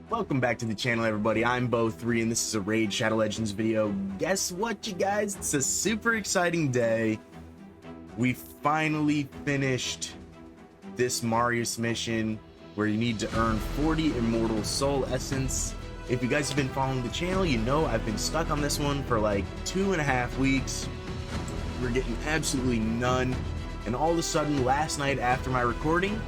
Welcome back to the channel, everybody. I'm Bo3 and this is a Raid Shadow Legends video. Guess what, you guys? It's a super exciting day. We finally finished this Marius mission where you need to earn 40 immortal soul essence. If you guys have been following the channel, you know I've been stuck on this one for like 2.5 weeks. We're getting absolutely none, and all of a sudden last night after my recording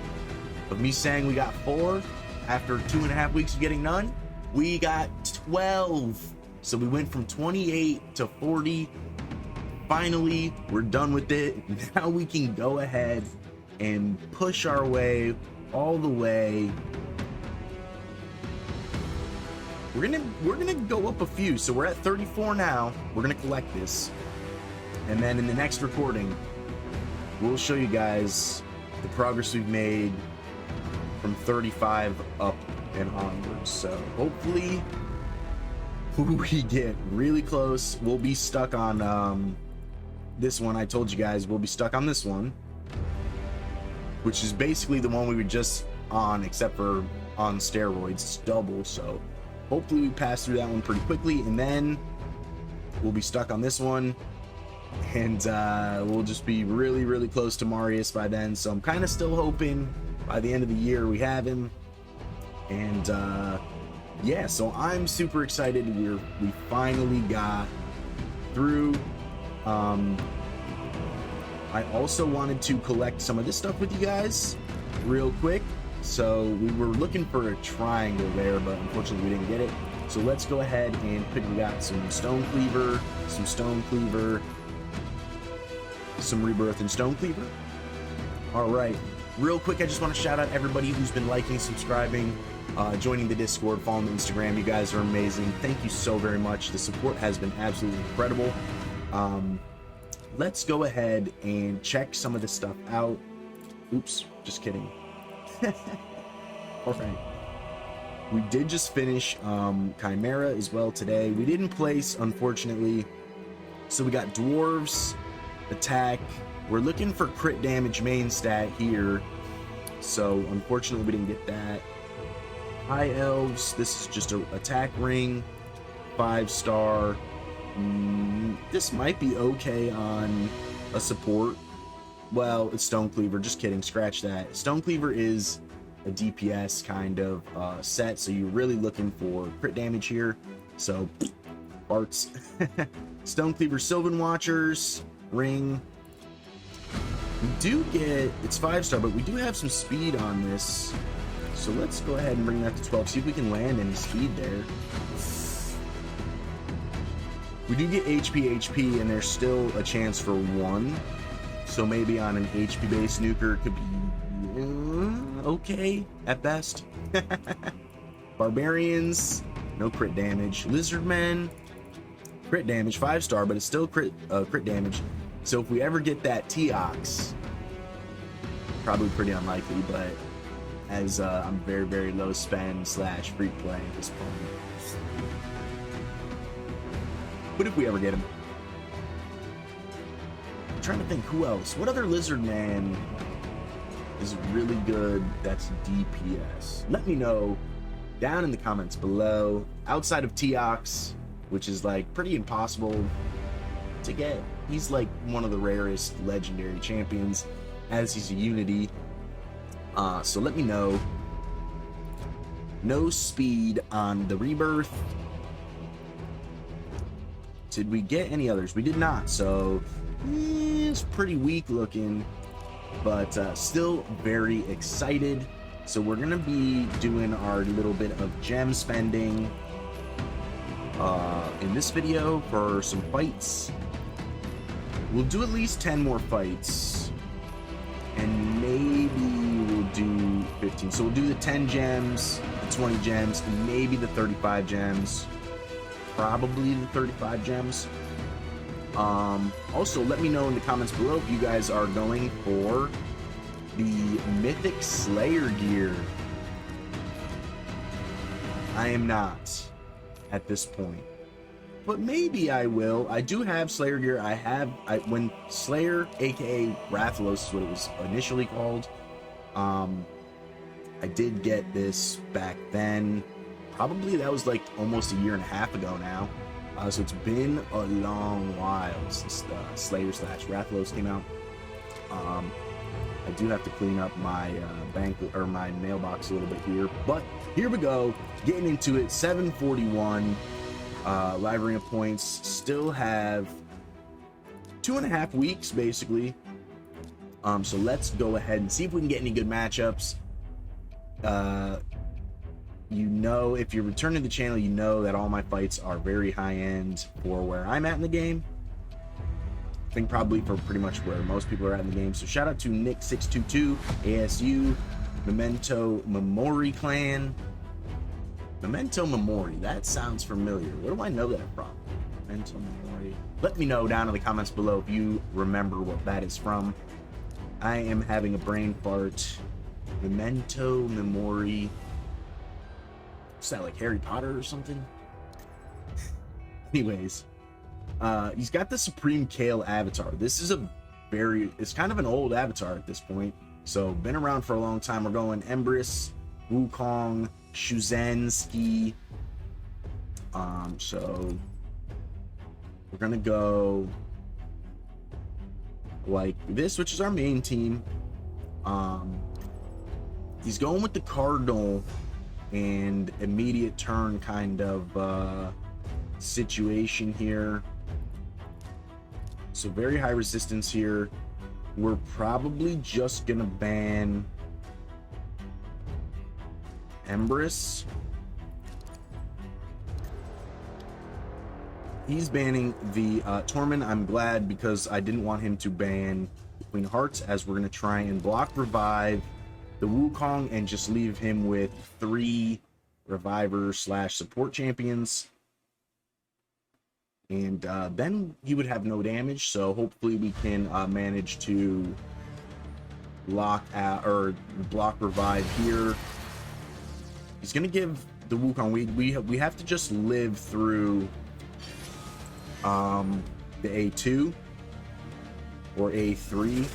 of me saying we got 4 after 2.5 weeks of getting none, we got 12. So we went from 28 to 40. Finally, we're done with it. Now we can go ahead and push our way all the way. We're gonna go up a few. So we're at 34 now. We're gonna collect this, and then in the next recording, we'll show you guys the progress we've made from 35 up and onwards. So hopefully we get really close. We'll be stuck on this one. I told you guys we'll be stuck on this one, which is basically the one we were just on, except for on steroids. It's double. So hopefully we pass through that one pretty quickly, and then we'll be stuck on this one, and we'll just be really close to Marius by then. So I'm kind of still hoping by the end of the year we have him. And yeah, so I'm super excited. We finally got through. I also wanted to collect some of this stuff with you guys real quick. So we were looking for a triangle there, but unfortunately we didn't get it. So let's go ahead and pick. We got some stone cleaver, some rebirth and stone cleaver. All right, real quick, I just want to shout out everybody who's been liking, subscribing, joining the Discord, following the Instagram. You guys are amazing. Thank you so very much. The support has been absolutely incredible. Let's go ahead and check some of this stuff out. Oops, just kidding. All right, we did just finish Chimera as well today. We didn't place, unfortunately. So we got dwarves, attack. We're looking for crit damage main stat here, so unfortunately we didn't get that. High elves, this is just a attack ring, 5-star. This might be okay on a support. Well, it's stone cleaver, just kidding, scratch that. Stone cleaver is a DPS kind of set, so you're really looking for crit damage here. So farts. Stone cleaver, Sylvan Watchers, ring. We do get, it's 5-star, but we do have some speed on this. So let's go ahead and bring that to 12. See if we can land any speed there. We do get HP, and there's still a chance for 1. So maybe on an HP based nuker it could be okay at best. Barbarians, no crit damage. Lizardmen, crit damage, 5-star, but it's still crit damage. So if we ever get that T-Ox, probably pretty unlikely, but as I'm very low spend / free play at this point. But if we ever get him, I'm trying to think who else. What other lizard man is really good that's DPS? Let me know down in the comments below. Outside of T-Ox, which is like pretty impossible to get. He's like one of the rarest legendary champions, as he's a unity. So let me know. No speed on the rebirth. Did we get any others? We did not. So it's pretty weak looking, but still very excited. So we're gonna be doing our little bit of gem spending in this video for some fights. We'll do at least 10 more fights, and maybe we'll do 15. So we'll do the 10 gems, the 20 gems, and maybe the 35 gems. Probably the 35 gems. Also, let me know in the comments below if you guys are going for the Mythic Slayer gear. I am not at this point, but maybe I will. I do have Slayer gear. When Slayer, aka Rathalos is what it was initially called, I did get this back then. probably that was like almost a year and a half ago now. So it's been a long while since Slayer slash Rathalos came out. I do have to clean up my bank or my mailbox a little bit here, but here we go, getting into it. 741 live arena points. Still have 2.5 weeks basically. So let's go ahead and see if we can get any good matchups. You know, if you're returning to the channel, you know that all my fights are very high end for where I'm at in the game. I think probably for pretty much where most people are at in the game. So shout out to Nick622, ASU, Memento Memori Clan. Memento Memori, that sounds familiar. Where do I know that from? Memento Memori. Let me know down in the comments below if you remember what that is from. I am having a brain fart. Memento Memori. Is that like Harry Potter or something? Anyways, he's got the Supreme Kale avatar. This is it's kind of an old avatar at this point. So been around for a long time. We're going Empress, Wukong, Shuzensky. So we're gonna go like this, which is our main team. He's going with the Cardinal and immediate turn kind of situation here. So very high resistance here. We're probably just gonna ban Empress. He's banning the Torment. I'm glad, because I didn't want him to ban Queen of Hearts, as we're gonna try and block revive the Wukong and just leave him with 3 revivers slash support champions. And then he would have no damage, so hopefully we can manage to lock out or block revive here. He's gonna give the Wukong, we have to just live through the A2 or A3.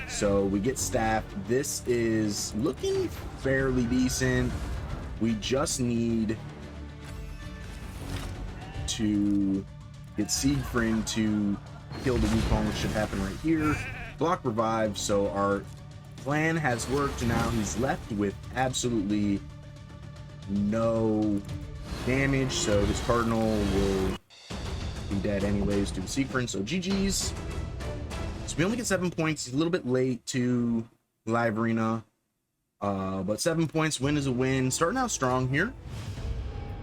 So we get staffed. This is looking fairly decent. We just need to get Siegfried to kill the Wukong, which should happen right here. Block revive. So our plan has worked. Now he's left with absolutely no damage. So this Cardinal will be dead anyways due to Siegfried. So GG's. So we only get 7 points. He's a little bit late to live arena, but 7 points. Win is a win. Starting out strong here.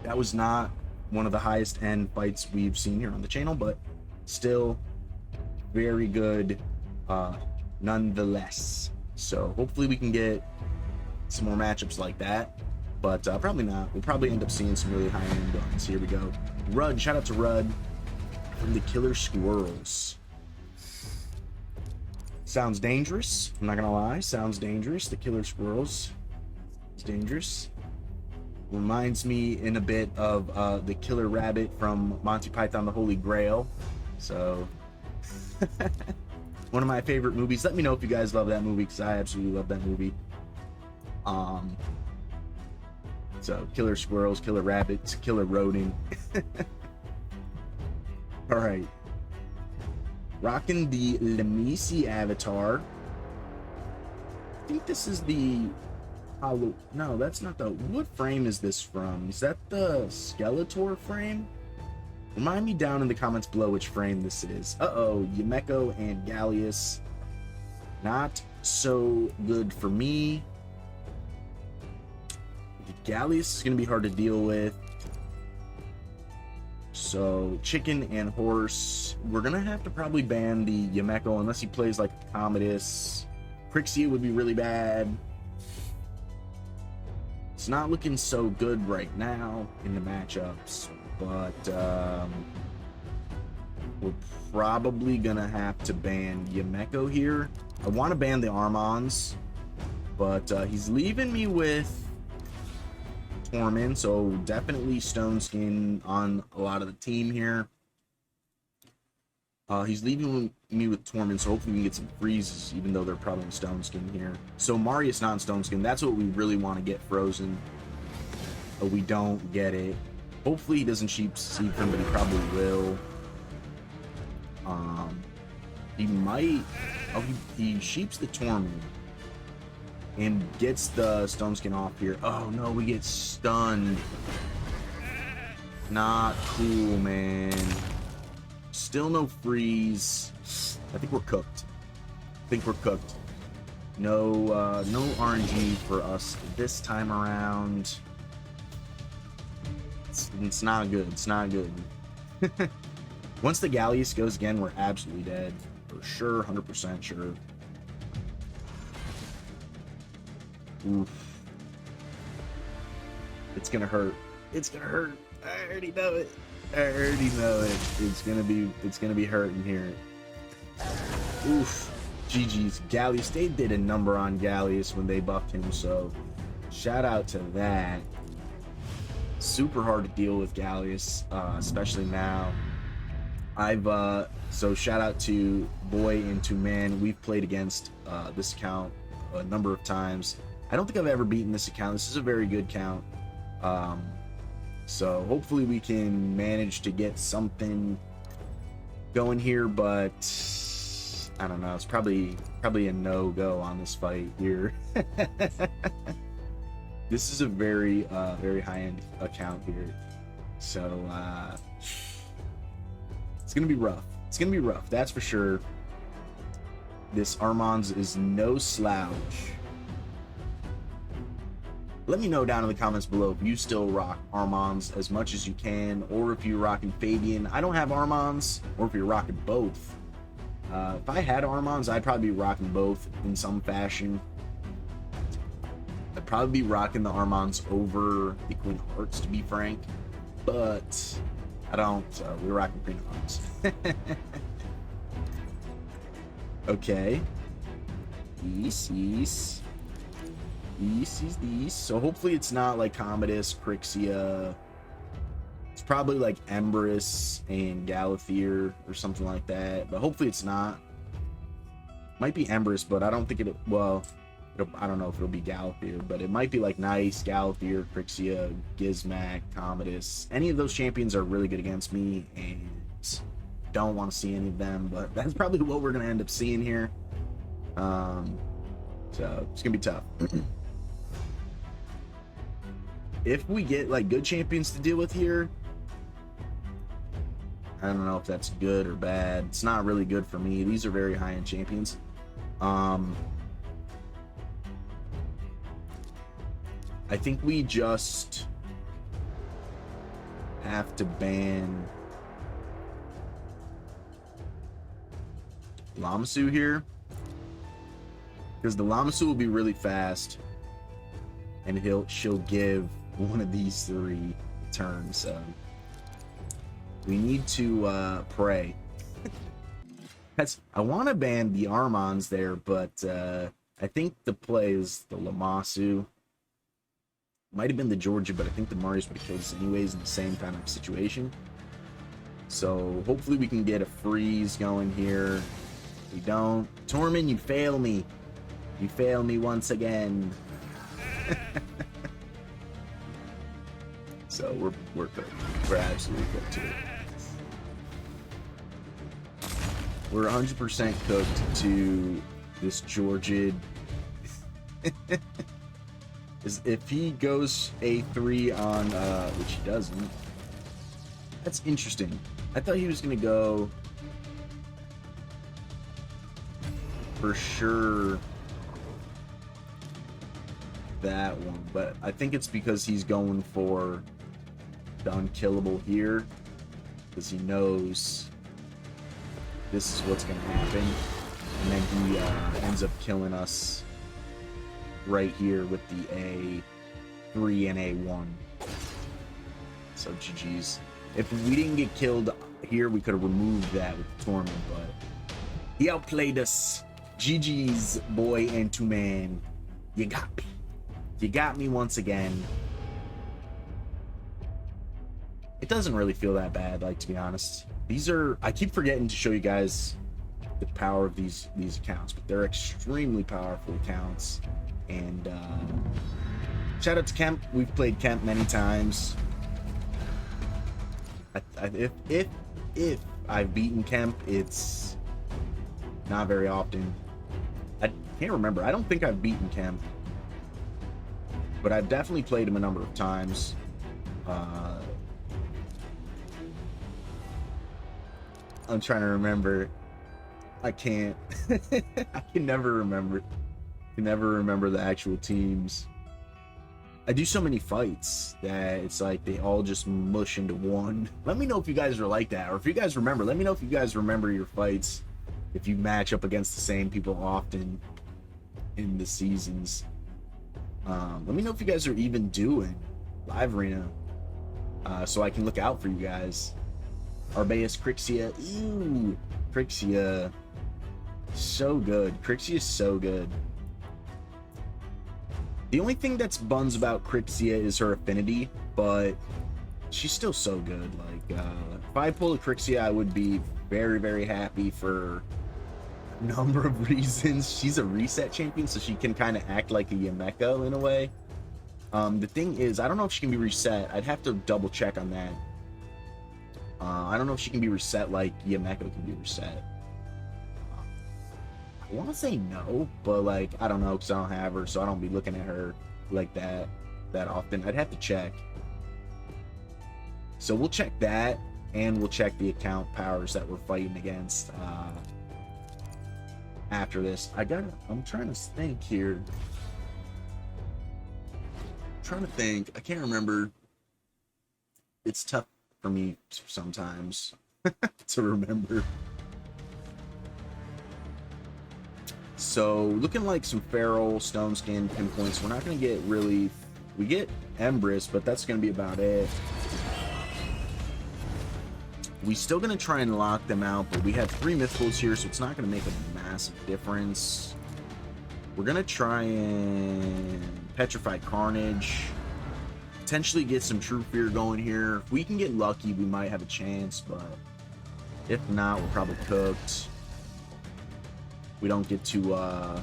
That was not one of the highest end fights we've seen here on the channel, but still very good nonetheless. So hopefully we can get some more matchups like that, but probably not. We'll probably end up seeing some really high end ones. Here we go. Rudd, shout out to Rudd from the Killer Squirrels. Sounds dangerous. I'm not gonna lie. Sounds dangerous. The Killer Squirrels. It's dangerous. Reminds me in a bit of the Killer Rabbit from Monty Python, the Holy Grail. So one of my favorite movies. Let me know if you guys love that movie, because I absolutely love that movie. So Killer Squirrels, Killer Rabbits, Killer Rodent. All right. Rocking the Lemisi avatar. I think this is the hollow. No, that's not the. What frame is this from? Is that the Skeletor frame? Remind me down in the comments below which frame this is. Uh-oh, Yumeko and Gallius. Not so good for me. The Gallius is going to be hard to deal with. So chicken and horse, we're gonna have to probably ban the Yumeko unless he plays like Commodus. Crixia would be really bad. It's not looking so good right now in the matchups, but we're probably gonna have to ban Yumeko here. I want to ban the Armons, but he's leaving me with Torment, so definitely Stone Skin on a lot of the team here. He's leaving me with Torment, so hopefully we can get some freezes, even though they're probably in Stone Skin here. So Marius not in Stone Skin. That's what we really want to get frozen. we don't get it. Hopefully he doesn't sheep Seafern, but he probably will. He might. Oh, he sheeps the Torment and gets the Stone Skin off here. Oh no, we get stunned. Not cool, man. Still no freeze. I think we're cooked. No, no RNG for us this time around. It's not good. It's not good. Once the Galleus goes again, we're absolutely dead. For sure, 100% sure. Oof. It's gonna hurt. It's gonna hurt. I already know it. It's gonna be hurting here. Oof. GG's. Galleus. They did a number on Galleus when they buffed him, so shout out to that. Super hard to deal with Galleus, especially now. So shout out to Boy and to Man. We've played against this account a number of times. I don't think I've ever beaten this account. This is a very good count. So hopefully we can manage to get something going here, but I don't know. It's probably a no-go on this fight here. This is a very high-end account here, so it's gonna be rough. It's gonna be rough, that's for sure. This Armand's is no slouch. Let me know down in the comments below if you still rock Armands as much as you can, or if you're rocking Fabian. I don't have Armands, or if you're rocking both. If I had Armands, I'd probably be rocking both in some fashion. I'd probably be rocking the Armands over the Queen of Hearts, to be frank. But I don't, so we're rocking Queen of Hearts. Okay. These. So hopefully it's not like Commodus, Crixia. It's probably like Embrys and Galathier or something like that. But hopefully it's not. Might be Embrys, but I don't think it. Well, I don't know if it'll be Galathier, but it might be like Nice, Galathier, Crixia, Gizmac, Commodus. Any of those champions are really good against me, and don't want to see any of them. But that's probably what we're gonna end up seeing here. So it's gonna be tough. If we get like good champions to deal with here, I don't know if that's good or bad. It's not really good for me. These are very high-end champions. I think we just have to ban Lamassu here, because the Lamassu will be really fast, and she'll give one of these three turns. So we need to pray. I want to ban the Armands there, but I think the play is the Lamassu. Might have been the Georgia, but I think the Marius would have killed us anyways in the same kind of situation. So hopefully we can get a freeze going here. If we don't, Tormund, you fail me. You fail me once again. So we're cooked. We're absolutely cooked too. We're 100% cooked to this Georgid. If he goes A3 on, which he doesn't, that's interesting. I thought he was gonna go for sure that one, but I think it's because he's going for the unkillable here, because he knows this is what's gonna happen, and then he ends up killing us right here with the A3 and A1. So GG's. If we didn't get killed here, we could have removed that with the Torment, but he outplayed us. GG's, Boy and Two Man. You got me. You got me once again. It doesn't really feel that bad, like, to be honest. These are, I keep forgetting to show you guys the power of these accounts, but they're extremely powerful accounts. And Shout out to Kemp. We've played Kemp many times. If I've beaten Kemp, it's not very often. I can't remember. I don't think I've beaten Kemp, but I've definitely played him a number of times. I'm trying to remember. I can't. I can never remember. I can never remember the actual teams. I do so many fights that it's like they all just mush into one. Let me know if you guys are like that, or if you guys remember. Let me know if you guys remember your fights, if you match up against the same people often in the seasons. Let me know if you guys are even doing live arena, so I can look out for you guys. Arbaeus Crixia, ew, Crixia, so good. Crixia is so good. The only thing that's buns about Crixia is her affinity, but she's still so good. Like, if I pull a Crixia, I would be very, very happy for a number of reasons. She's a reset champion, so she can kind of act like a Yameko in a way. The thing is, I don't know if she can be reset. I'd have to double check on that. I don't know if she can be reset like Yameko can be reset. I want to say no, but like, I don't know, because I don't have her, so I don't be looking at her like that often. I'd have to check. So we'll check that, and we'll check the account powers that we're fighting against after this. I'm trying to think here. I'm trying to think. I can't remember. It's tough for me sometimes to remember. So looking like some feral, stone skin, pinpoints. We're not going to get really, we get Embrys, but that's going to be about it. We still going to try and lock them out, but we have 3 mythicals here, so it's not going to make a massive difference. We're going to try and petrify Carnage, potentially get some True Fear going here. If we can get lucky, we might have a chance, but if not, we're probably cooked. We don't get to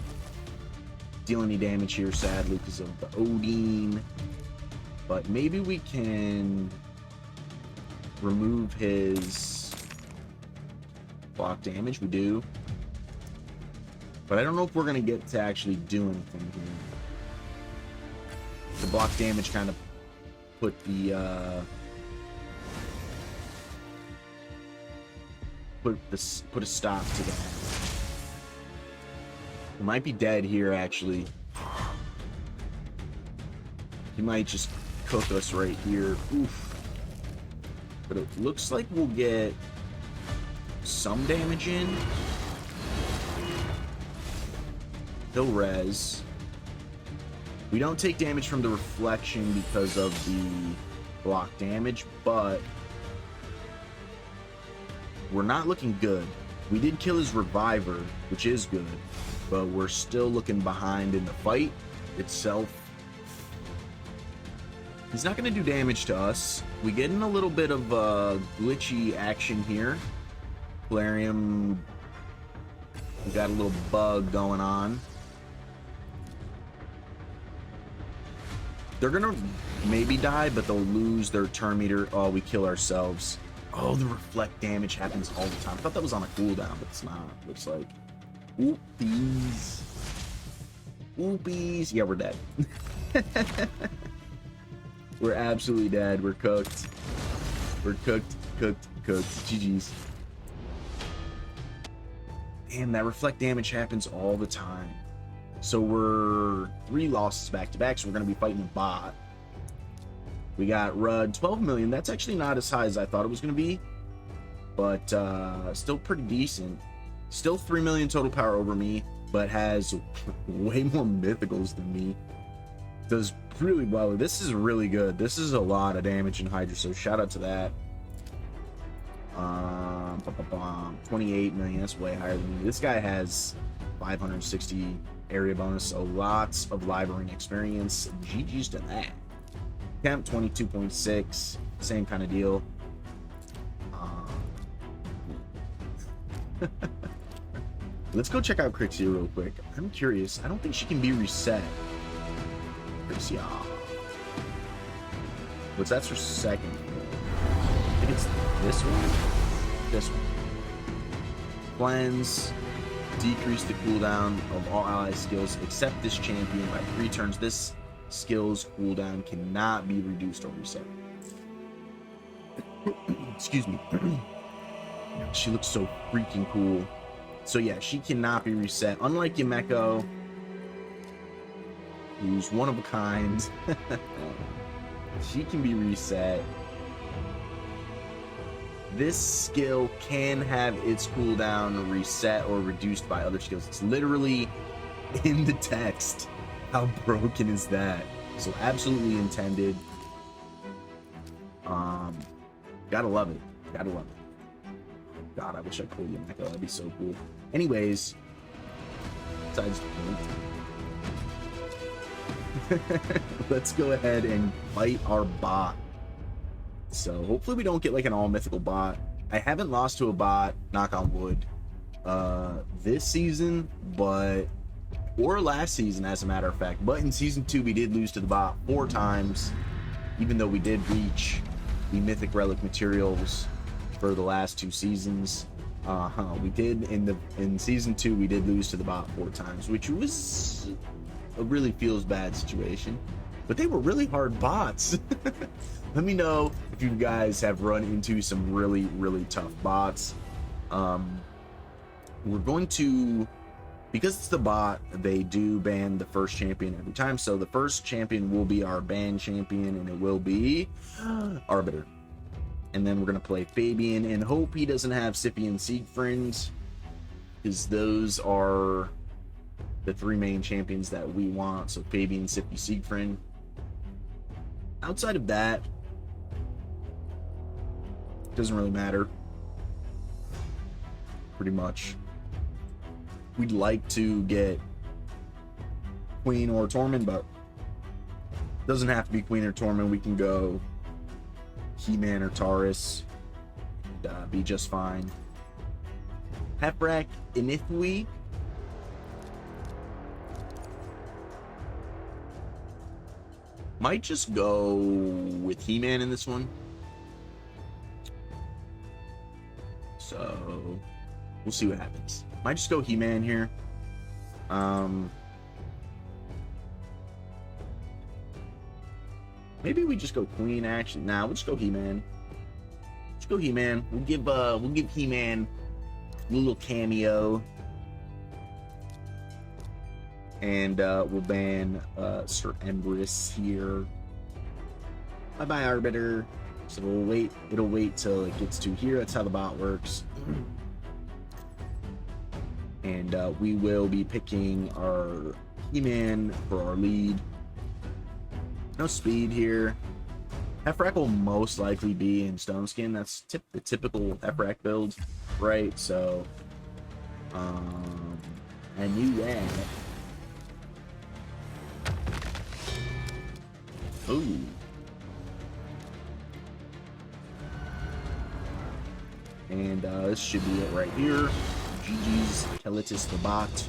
deal any damage here, sadly, because of the Odin. But maybe we can remove his block damage. We do. But I don't know if we're going to get to actually do anything here. The block damage kind of put the put a stop to that. He might be dead here, actually. He might just cook us right here. Oof. But it looks like we'll get some damage in. He'll res. We don't take damage from the reflection because of the block damage, but we're not looking good. We did kill his reviver, which is good, but we're still looking behind in the fight itself. He's not going to do damage to us. We get in a little bit of glitchy action here. Plarium, we got a little bug going on. They're going to maybe die, but they'll lose their turn meter. Oh, we kill ourselves. Oh, the reflect damage happens all the time. I thought that was on a cooldown, but it's not. Looks like. Oopies. Oopies. Yeah, we're dead. We're absolutely dead. We're cooked. We're cooked. GG's. Damn, that reflect damage happens all the time. So we're 3 losses back to back, so we're going to be fighting a bot. We got Rudd, 12 million. That's actually not as high as I thought it was going to be, but still pretty decent. Still 3 million total power over me, but has way more mythicals than me. Does really well. This is really good. This is a lot of damage in Hydra, so shout out to that. 28 million, that's way higher than me. This guy has 560 area bonus, so lots of live arena experience. GG's to that. Camp 22.6, same kind of deal. Let's go check out Crixia real quick. I'm curious. I don't think she can be reset. Crixia. What's that's her second? I think it's this one? This one. Cleanse. Decrease the cooldown of all ally skills except this champion by 3 turns. This skill's cooldown cannot be reduced or reset. Excuse me. She looks so freaking cool. So yeah, she cannot be reset. Unlike Yumeko, who's one of a kind, she can be reset. This skill can have its cooldown reset or reduced by other skills. It's literally in the text. How broken is that? So absolutely intended. Gotta love it. Gotta love it. God, I wish I could Yumeko. That'd be so cool. Anyways, besides the point, let's go ahead and fight our bot. So hopefully we don't get like an all mythical bot. I haven't lost to a bot, knock on wood, this season, or last season as a matter of fact. But in season 2 we did lose to the bot 4 times, even though we did reach the mythic relic materials for the last 2 seasons. We did in season 2 we did lose to the bot 4 times, which was a really feels bad situation. But they were really hard bots. Let me know if you guys have run into some really, really tough bots. We're going to, because it's the bot, they do ban the first champion every time. So the first champion will be our ban champion, and it will be Arbiter. And then we're going to play Fabian and hope he doesn't have Sippy and Siegfried, because those are the 3 main champions that we want. So Fabian, Sippy, Siegfried. Outside of that, doesn't really matter. Pretty much. We'd like to get Queen or Tormund, but doesn't have to be Queen or Tormund. We can go He-Man or Taurus. And, be just fine. Heprak Inithwi. Might just go with He-Man in this one. So we'll see what happens. Might just go He-Man here. Maybe we just go Queen actually. Nah, we'll just go He-Man. Let's go He-Man. We'll give He-Man a little cameo. And we'll ban Sir Empress here. Bye-bye, Arbiter. So we'll wait. It'll wait till it gets to here. That's how the bot works. And we will be picking our He-Man for our lead. No speed here. Heprak will most likely be in Stone Skin. That's the typical Heprak build, right? So, I knew that. Ooh. And this should be it right here. GG's Kelitis the bot.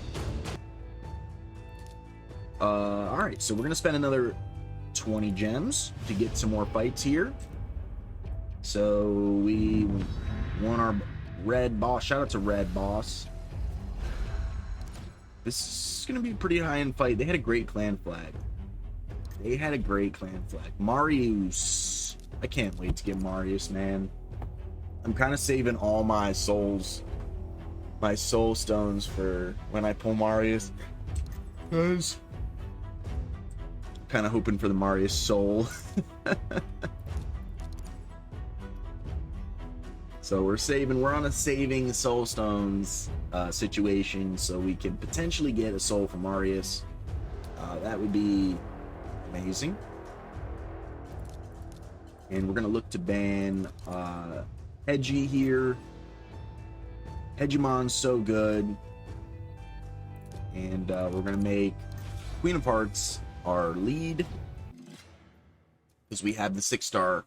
Alright, so we're gonna spend another 20 gems to get some more fights here. So we won our red boss. Shout out to Red Boss. This is gonna be a pretty high-end fight. They had a great clan flag. Marius. I can't wait to get Marius, man. I'm kind of saving all my soul stones for when I pull Marius. Guys, kind of hoping for the Marius soul. So we're on a saving soul stones situation, so we can potentially get a soul from Marius. That would be amazing. And we're gonna look to ban Hedgie here. Hegemon's so good. And we're gonna make Queen of Hearts our lead, because we have the 6-star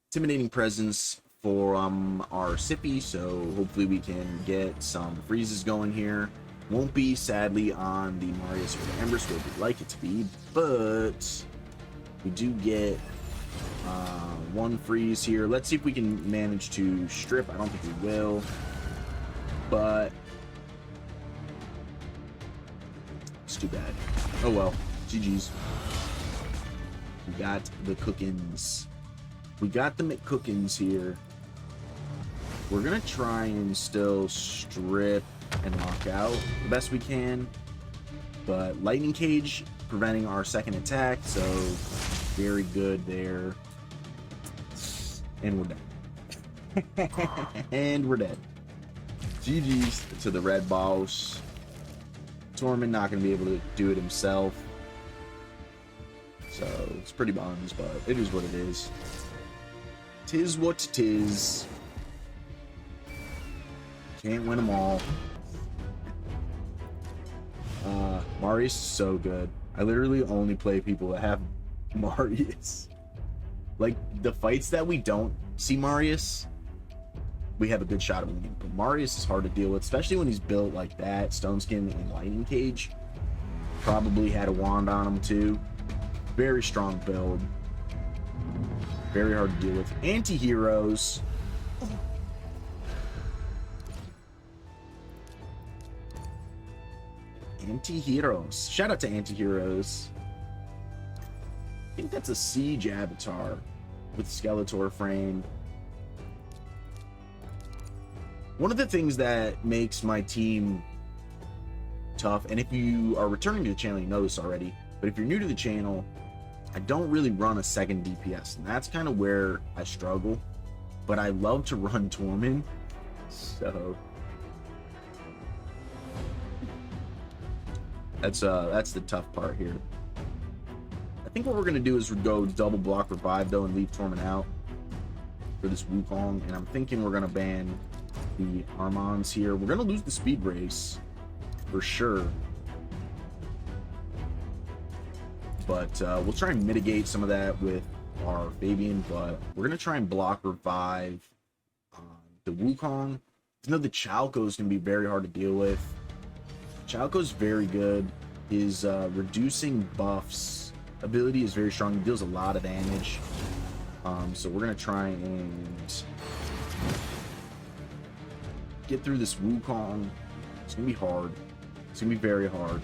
intimidating presence for our Sippy, so hopefully we can get some freezes going here. Won't be, sadly, on the Marius or the Empress where we'd like it to be, but we do get one freeze here. Let's see if we can manage to strip. I don't think we will. But it's too bad. Oh well. GG's. We got the cookins. We got the McCookins here. We're going to try and still strip and knock out the best we can. But Lightning Cage preventing our second attack, so very good there. And we're dead. And we're dead. GG's to the red boss. Tormund not going to be able to do it himself. So it's pretty bums, but it is what it is. Tis what tis. Can't win them all. Marius is so good. I literally only play people that have Marius. Like, the fights that we don't see Marius, we have a good shot of winning. But Marius is hard to deal with, especially when he's built like that. Stone Skin and Lightning Cage. Probably had a wand on him too. Very strong build. Very hard to deal with. Anti-heroes. Anti-heroes. Shout out to anti-heroes. I think that's a siege avatar with Skeletor frame. One of the things that makes my team tough, and if you are returning to the channel, you know this already, but if you're new to the channel, I don't really run a second DPS, and that's kind of where I struggle. But I love to run Tormund, so that's the tough part here. I think what we're gonna do is go double block revive though and leave Tormund out for this Wukong, and I'm thinking we're gonna ban the Armons here. We're gonna lose the speed race for sure, but we'll try and mitigate some of that with our Fabian. But we're gonna try and block revive the Wukong. I know the Chalco is gonna be very hard to deal with. Chalco's very good. His reducing buffs ability is very strong. He deals a lot of damage. So we're gonna try and get through this Wukong. It's gonna be hard. It's gonna be very hard.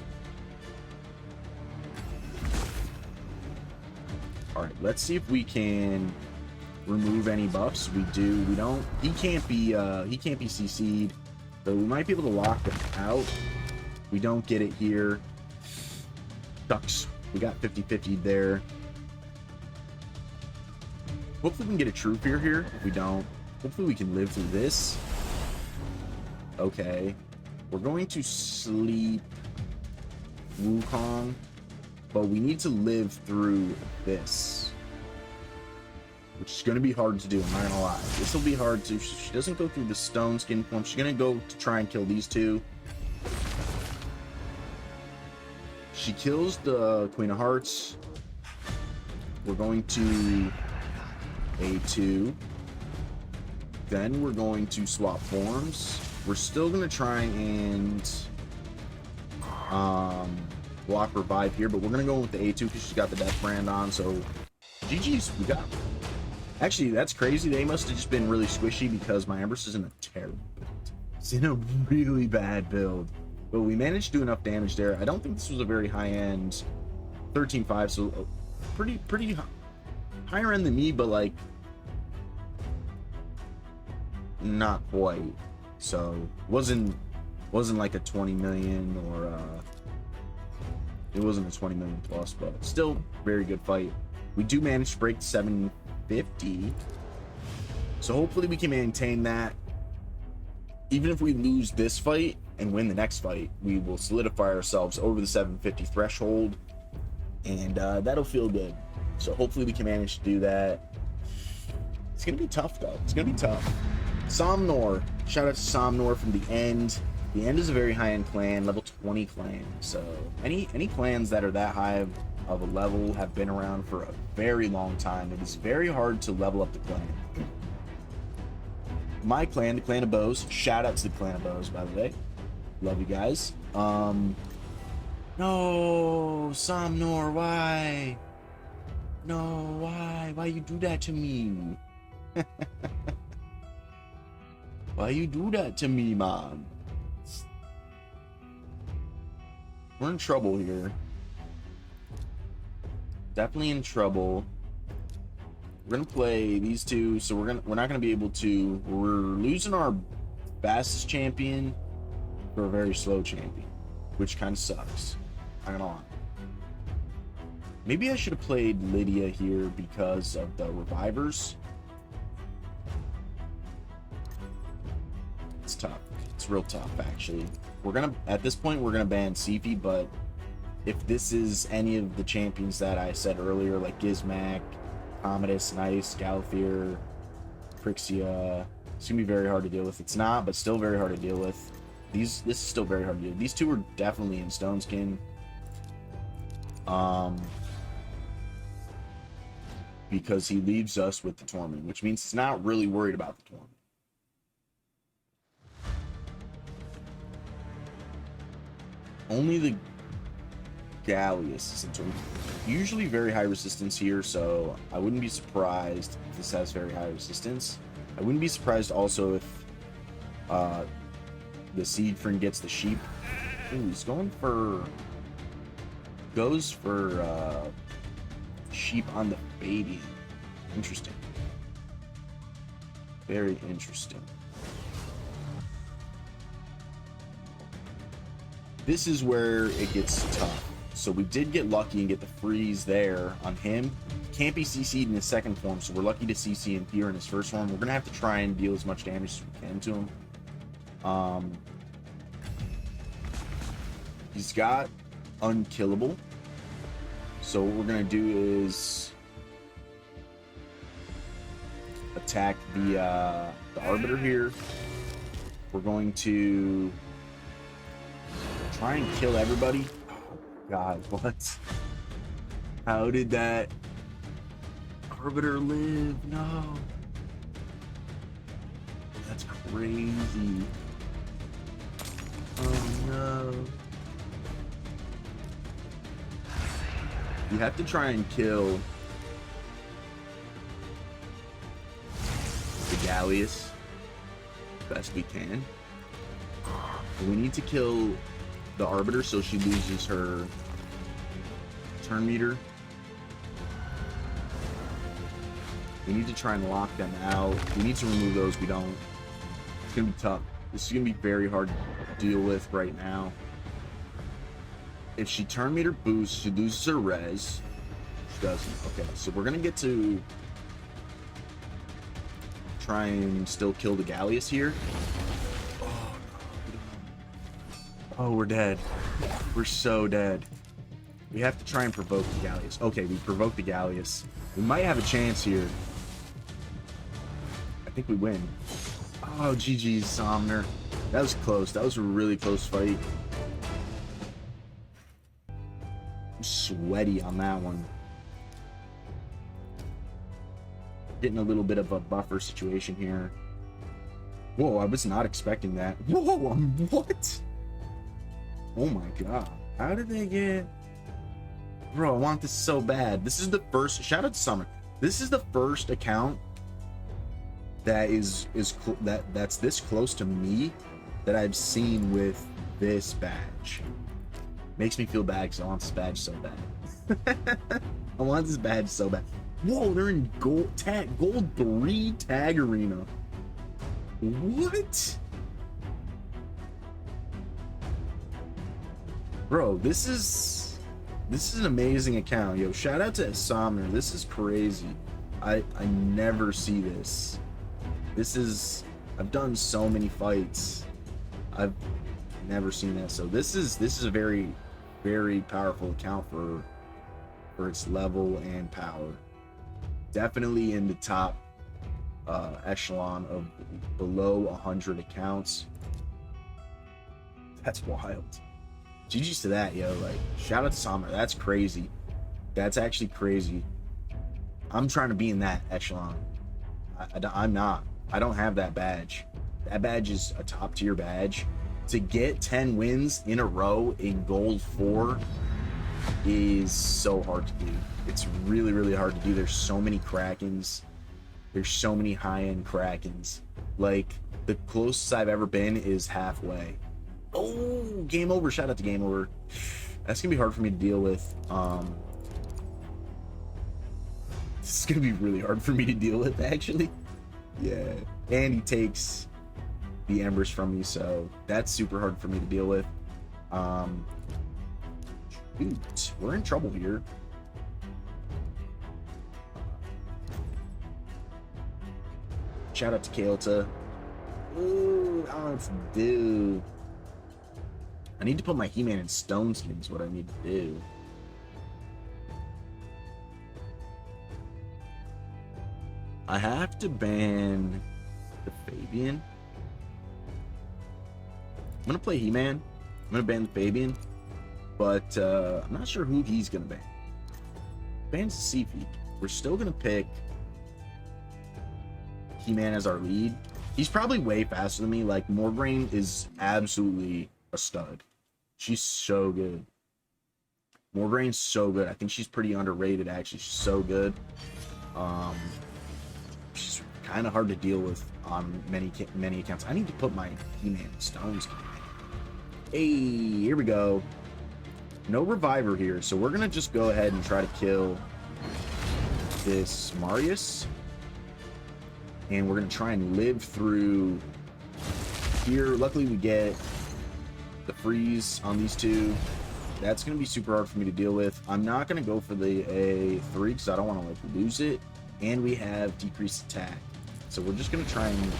All right, let's see if we can remove any buffs. We do. We don't. He can't be CC'd, so we might be able to lock him out. We don't get it here. Sucks. We got 50-50 there. Hopefully we can get a true fear here. If we don't, hopefully we can live through this. Okay. We're going to sleep Wukong, but we need to live through this, which is going to be hard to do. I'm not going to lie. This will be hard to. She doesn't go through the stone skin form. She's going to go to try and kill these two. She kills the Queen of Hearts. We're going to A2. Then we're going to swap forms. We're still going to try and block revive here, but we're going to go with the A2 because she's got the Death Brand on. So GG's, we got. Actually, that's crazy. They must have just been really squishy because my Empress is in a terrible build. It's in a really bad build. But we managed to do enough damage there. I don't think this was a very high-end 13-5, so pretty higher end than me, but like not quite. So wasn't like a 20 million or it wasn't a 20 million plus, but still very good fight. We do manage to break 750, so hopefully we can maintain that. Even if we lose this fight and win the next fight, we will solidify ourselves over the 750 threshold, and that'll feel good. So hopefully we can manage to do that. It's gonna be tough though. It's gonna be tough. Somnor, shout out to Somnor from the End. The End is a very high-end clan, level 20 clan. So any clans that are that high of a level have been around for a very long time. It is very hard to level up the clan. My clan, the Clan of Bows, shout out to the Clan of Bows, by the way. Love you guys. No, Somnor, why? No, why? Why you do that to me? Why you do that to me, Mom? We're in trouble here. Definitely in trouble. We're gonna play these two, so we're not gonna be able to. We're losing our fastest champion for a very slow champion, which kind of sucks. Not gonna lie. Maybe I should have played Lydia here because of the revivers. It's tough. It's real tough, actually. We're gonna, at this point, we're gonna ban Sifi, but if this is any of the champions that I said earlier, like Gizmac, Commodus, Nice, Galifear, Crixia, it's gonna be very hard to deal with. It's not, but still very hard to deal with. This is still very hard to deal with. These two are definitely in Stoneskin. Because he leaves us with the Torment, which means he's not really worried about the Torment. Only the Gallius is in Torment. Usually very high resistance here, so I wouldn't be surprised if this has very high resistance. I wouldn't be surprised also if the Siegfried gets the sheep. Ooh, he's going for... Goes for sheep on the baby. Interesting. Very interesting. This is where it gets tough. So we did get lucky and get the freeze there on him. Can't be CC'd in his second form, so we're lucky to CC him here in his first form. We're gonna have to try and deal as much damage as we can to him. He's got unkillable. So what we're gonna do is attack the Arbiter here. We're going to try and kill everybody. Oh God, what? How did that Arbiter live? No. That's crazy. Oh no. You have to try and kill the Gallius best we can. We need to kill the Arbiter so she loses her turn meter. We need to try and lock them out. We need to remove those. We don't. It's gonna be tough. This is gonna be very hard to deal with right now. If she turn meter boosts, she loses her res. She doesn't. Okay, so we're gonna get to try and still kill the Gallius here. Oh, we're dead. We're so dead. We have to try and provoke the Gallius. Okay, we provoked the Gallius. We might have a chance here. I think we win. Oh, GG's, Somner. That was close. That was a really close fight. I'm sweaty on that one. Getting a little bit of a buffer situation here. Whoa, I was not expecting that. Whoa, what? Oh my God. How did they get... Bro, I want this so bad. This is the first... Shout out to Summer. This is the first account that that's this close to me that I've seen with this badge. Makes me feel bad because I want this badge so bad. I want this badge so bad. Whoa, they're in gold 3 tag arena. What? Bro, this is an amazing account. Yo, shout out to Somner. This is crazy. I never see this. I've done so many fights. I've never seen that. So this is a very, very powerful account for its level and power. Definitely in the top echelon of below 100 accounts. That's wild. GG's to that, yo. Like, shout out to Sommer. That's crazy. That's actually crazy. I'm trying to be in that echelon. I'm not. I don't have that badge. That badge is a top tier badge. To get 10 wins in a row in gold 4, is so hard to do. It's really, really hard to do. There's so many Krakens. There's so many high-end Krakens. Like, the closest I've ever been is halfway. Oh, game over. Shout out to game over. That's gonna be hard for me to deal with. This is gonna be really hard for me to deal with, actually. Yeah. And he takes the embers from me, so that's super hard for me to deal with. Shoot, we're in trouble here. Shout out to Kael'ta. Ooh, I don't know what to do. I need to put my He-Man in Stone Skin is what I need to do. I have to ban the Fabian. I'm gonna play He-Man. I'm gonna ban the Fabian, but I'm not sure who he's gonna ban. Bans the Seafeed. We're still gonna pick He-Man as our lead. He's probably way faster than me. Like, Morgraine is absolutely a stud. She's so good. Morgraine's so good. I think she's pretty underrated, actually. She's so good. She's kind of hard to deal with on many accounts. I need to put my He-Man stones. Hey, here we go. No reviver here, so we're gonna just go ahead and try to kill this Marius. And we're gonna try and live through here. Luckily, we get the freeze on these two. That's gonna be super hard for me to deal with. I'm not gonna go for the A3 because I don't want to like lose it. And we have decreased attack, so we're just gonna try and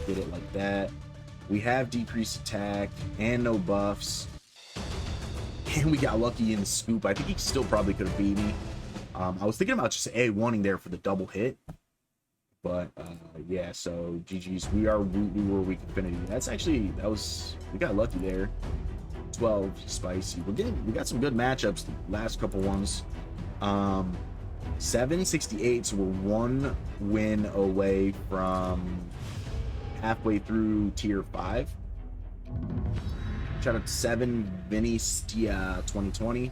get it like that. We have decreased attack and no buffs, and we got lucky in the scoop. I think he still probably could have beat me. I was thinking about just A1ing there for the double hit, but yeah. So GG's. We were weak Infinity. That's actually we got lucky there. 12 spicy. We got some good matchups the last couple ones. 768, so we're one win away from halfway through tier 5. Shout out to 7 Vinny Stia 2020.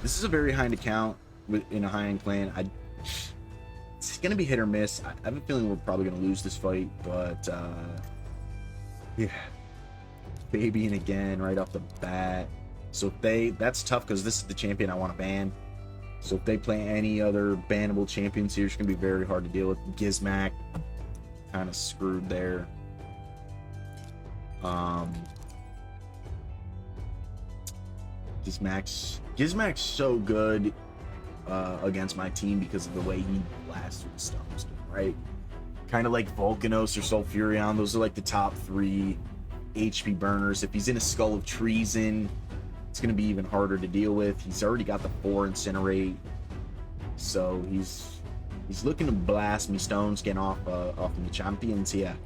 This is a very high-end account in a high-end clan. It's gonna be hit or miss. I have a feeling we're probably gonna lose this fight, but yeah. Fabian again right off the bat. So that's tough because this is the champion I want to ban. So if they play any other bannable champions here, it's gonna be very hard to deal with. Gizmac kind of screwed there. Gizmac's so good against my team because of the way he blasts with the stones, right? Kind of like Volcanos or Sulfurion. Those are like the top 3 HP burners. If he's in a Skull of Treason, it's going to be even harder to deal with. He's already got the 4 Incinerate, so he's looking to blast me stones getting off the champions here.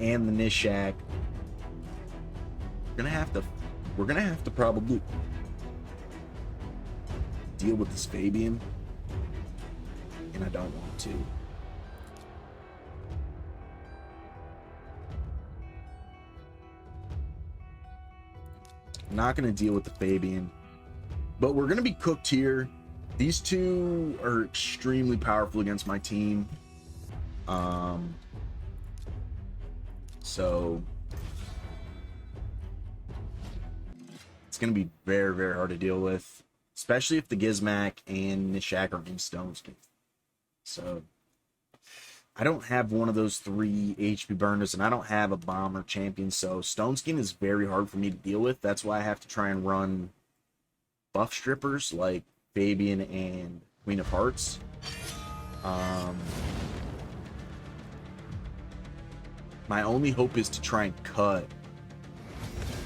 And the Nishak. We're gonna have to probably deal with this Fabian, and I don't want to. Not going to deal with the Fabian, but we're going to be cooked here. These two are extremely powerful against my team. So it's going to be very, very hard to deal with, especially if the Gizmac and Nishak are in Stone Skin. So I don't have one of those 3 HP burners, and I don't have a bomber champion, so Stone Skin is very hard for me to deal with. That's why I have to try and run buff strippers like Fabian and Queen of Hearts. My only hope is to try and cut,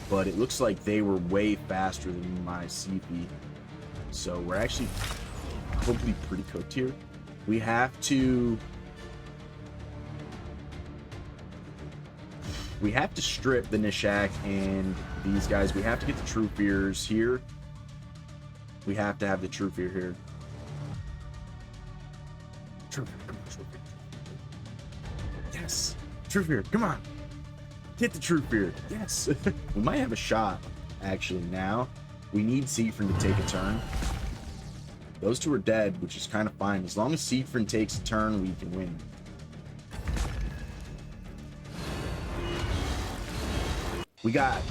but it looks like they were way faster than my CP, so we're actually hopefully pretty cooked here. We have to strip the Nishak and these guys. We have to get the True Fears here. We have to have the True Fear here. True Fear, come on, True Fear. Yes, True Fear, come on. Get the True Fear, yes. We might have a shot, actually, now. We need Siegfried to take a turn. Those two are dead, which is kind of fine. As long as Siegfried takes a turn, we can win. We got...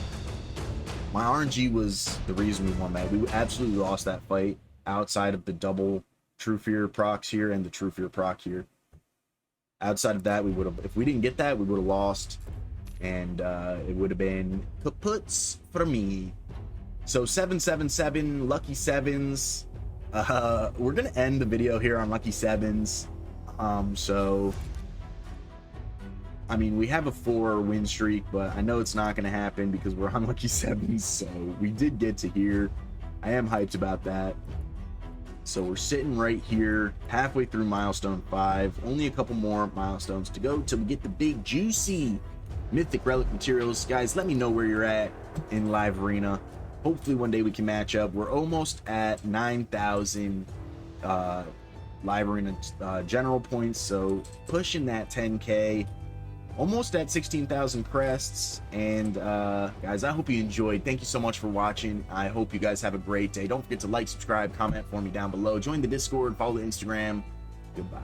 My RNG was the reason we won that. We absolutely lost that fight outside of the double True Fear procs here and the True Fear proc here. Outside of that, we would have... If we didn't get that, we would have lost. And it would have been kaputs for me. So 777, lucky sevens. We're gonna end the video here on lucky sevens. So I mean, we have a 4 win streak, but I know it's not gonna happen because we're on lucky sevens. So we did get to here. I am hyped about that. So we're sitting right here, halfway through milestone 5. Only a couple more milestones to go till we get the big juicy mythic relic materials. Guys, let me know where you're at in live arena. Hopefully one day we can match up. We're almost at 9,000 live arena general points, so pushing that 10k, almost at 16,000 crests. And guys, I hope you enjoyed. Thank you so much for watching. I hope you guys have a great day. Don't forget to like, subscribe, comment for me down below, join the Discord, follow the Instagram. Goodbye.